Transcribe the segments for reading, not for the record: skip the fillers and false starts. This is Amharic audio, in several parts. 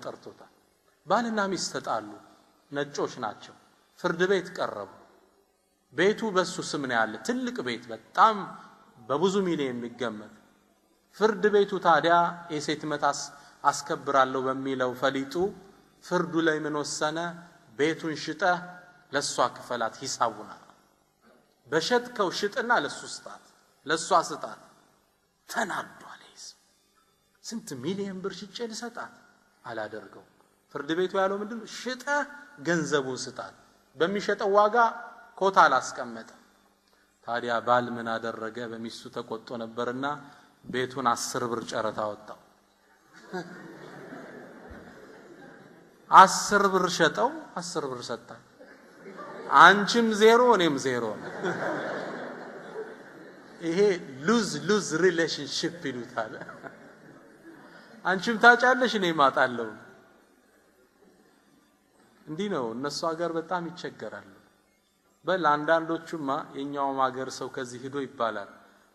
ጠርቶታል ባልና ሚስት ተጣሉ ነጮች ናቸው ፍርድ ቤት ቀረቡ ቤቱ በሱ ስም ነው ያለ ትልቅ ቤት በጣም በብዙ ሚሊዮን የሚገመት ፍርድ ቤቱ ታዲያ የሴት መታስ አስከብራለሁ በሚለው ፈሊጡ ፍርዱ ላይ ምን ወሰነ ቤቱን ሽጠ ለሷ ክፈላት ሂሳቡና በሸጥከው ሽጥና ለሱ ስጣት ለሷ ስጣት ተናዷል ስንት ሚሊዮን ብር ሽጬ ልሰጣት አላደርገው ፍርድ ቤቱ ያለው ምንድነው ሽጠ ገንዘቡን ስጣት በሚሸጠው ዋጋ ኮታ አላስቀመጠ ታዲያ ባል ምን አደረገ በሚስቱ ተቆጥቶ ነበርና ቤቱን 10 ብር ጨረታ ወጣው 10 ብር ሸጠው 10 ብር ሰጣት አንቺም ዜሮ እኔም ዜሮ ይሄ ሉዝ ሪሌሽንሺፕ ይሉታል አንቺም ታጫለሽ እኔ ማጣለው እንዲህ ነው እነሱ ሀገር በጣም ይቸገራሉ በል አንዳንዶቹማ የኛው ሀገር ሰው ከዚህ ሄዶ ይባላል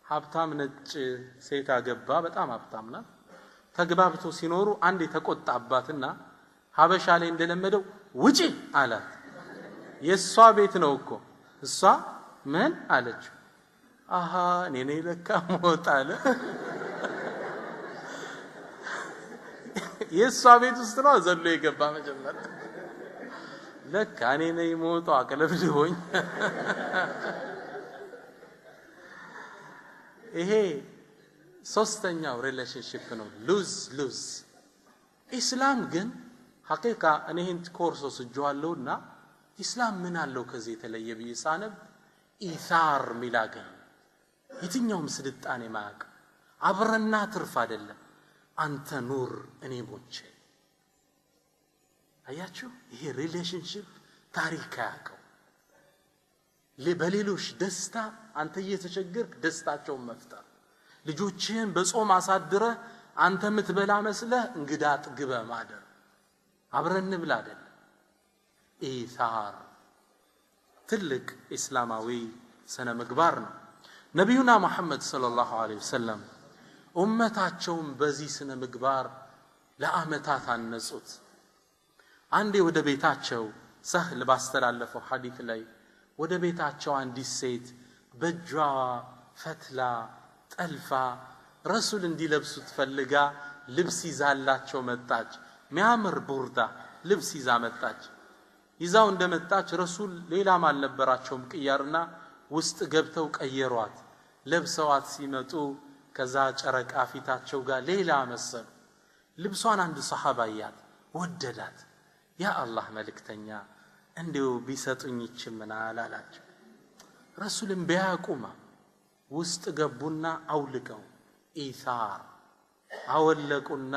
ሀብታም ነጭ ሴት አገባ በጣም ሀብታም ናት ተግባብቶ ሲኖሩ አንድ የተቆጣባትና ሀበሻ ላይ እንደለመደው ውጪ አላት የሷ ቤት ነው እኮ እሷ ምን አለች አሃ እኔ ነኝ ለካ ሞታለ የሷ ቤት ውስጥ ነው ዘሎ የገባ መጀመሪያ ለካ እኔ ነኝ ሞቶ አቀለብልሆኝ ይሄ ሶስተኛው ሪሌሽንሺፕ ነው ሉዝ ኢስላም ግን ሐቂቃ እኔን ኮርሶስ ጀዋለውና ኢስላም ምን አለው ከዚህ የተለየ ቢሳነብ ኢሳር ሚላገኝ የትኛውም ስልጣኔ ማያቅ አብረና ትርፍ አይደለም አንተ ኑር እኔ ሞቼ አያችሁ ይሄ ሪሌሽንሺፕ ታሪክ ያቀው ለበሌሎች ደስታ አንተ እየተቸገርክ ደስታቸውን መፍጠር ልጆችህን በጾም አሳድረ አንተ ምትበላ መስለህ እንግዳ ጥግበ ማደር አብረን ብላ አይደል ኢሳር ትልቅ እስላማዊ ሰነ ምግባር ነው ነብዩና መሐመድ ሰለላሁ ዐለይሂ ወሰለም ኡመታቸውን በዚህ ሰነ ምግባር ለአመታት አነጹት አንዴ ወደ ቤታቸው ሰህል ባስተላለፈው ሐዲስ ላይ ወደ ቤታቸው አንዲት ሴት በእጇ ፈትላ ጠልፋ ረሱል እንዲለብሱት ፈልጋ ልብስ ይዛላቸው መጣች ሚያምር ቡርዳ ልብስ ይዛ መጣች ይዛው እንደመጣች ረሱል ሌላም አልነበራቸውም ቅያርና ውስጥ ገብተው ቀየሯት ለብሰዋት ሲመጡ ከዛ ጨረቃ ፊታቸው ጋር ሌላ መሰሉ ልብሷን አንድ ሰሃባ ያያት ወደዳት ያ አላህ መልእክተኛ እንዲው ቢሰጡኝ ይችምናል አላቸው ረሱልም ቢያቁማ ውስጥ ገቡና አውልቀው ኢሳር አወለቁና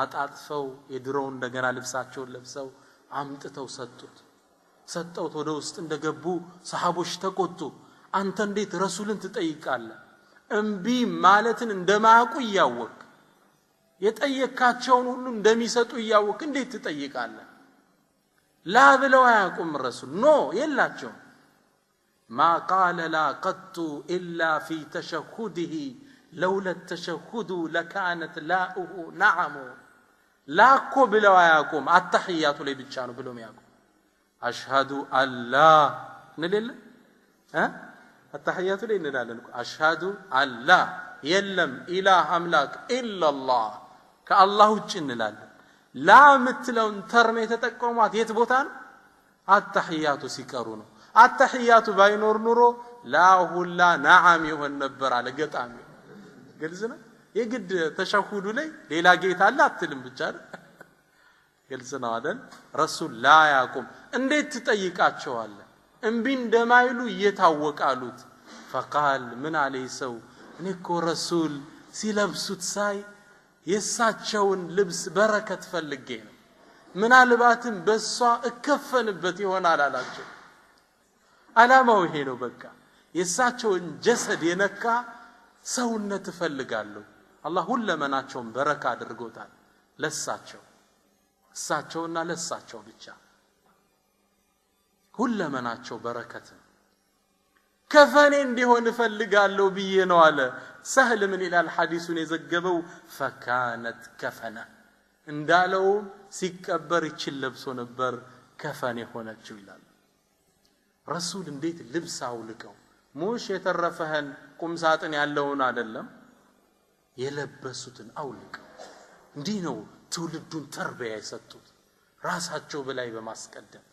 አጣጥፈው የድሮው እንደገና ልብሳቸውን ለብሰው አምጥተው ሰጠውት ወደ ውስጥ እንደገቡ ሰሃቦች ተቆጡ አንተ እንዴት ረሱልን ትጠይቃለህ እምቢ ማለትን እንደማያውቁ ያወቅ የጠየካቸውን ሁሉ እንደሚሰጡ ያወቅ እንዴት ትጠይቃለህ لا ብለው ያቁም ረሱል ኖ የላቸው ما قال لا قط الا في تشهده لولا التشهد لكانت لاؤه نعم لا እኮ ብለው ያቁም አተህያቱ ላይ ብቻ ነው ብለው ያቁም አሽሃዱ አላህ ንለለ አተህያቱ ላይ እንላለን አሽሃዱ አላህ የለም ኢላህ አምላክ ኢላላህ ከአላህ ውጭ እንላለን لا ምትለውን ተርም የተጠቀሟት የት ቦታ ነው አተህያቱ ሲቀሩ ነው አተህያቱ ባይኖር ኑሮ ላ ሁላ ነዓም ይሆን ነበር አለ ገጣሚ ግልጽ ነው የግድ ተሸሁዱ ላይ ሌላ ጌታ አለ አትልም ብቻ ነው ግልጽ ነው አይደል ረሱል ላ ያቁም እንዴት ትጠይቃቸዋለ እንቢ እንደማይሉ እየታወቃሉት فقال من عليه ሰው እኔ እኮ ረሱል ሲለብሱት ሳይ የሳቸውን ልብስ በረከት ፈልጌ ነው ምናልባትም በሷ እከፈንበት ይሆናል አላቸው አላማው ይሄ ነው በቃ የሳቸውን ጀሰድ የነካ ሰውነት ፈልጋለሁ አላህ ሁለመናቸውን በረካ አድርጎታል ለሳቸው እሳቸውና ለሳቸው ብቻ ሁለመናቸው በረከት ከፈኔ እንዲሆን ፈልጋለሁ ብዬ ነው አለ ሰህል ምን ይላል ሐዲሱን የዘገበው فكانت كفنا እንዳለው ሲቀበር ይችል ለብሶ ነበር ከፈን የሆነችው ይላል ረሱል እንዴት ልብስ አውልቀው ሙሽ የተረፈህን ቁም ሳጥን ያለውን አይደለም የለበሱትን አውልቀው እንዲህ ነው ትውልዱን ተርቢያ የሰጡት ራሳቸው በላይ በማስቀደም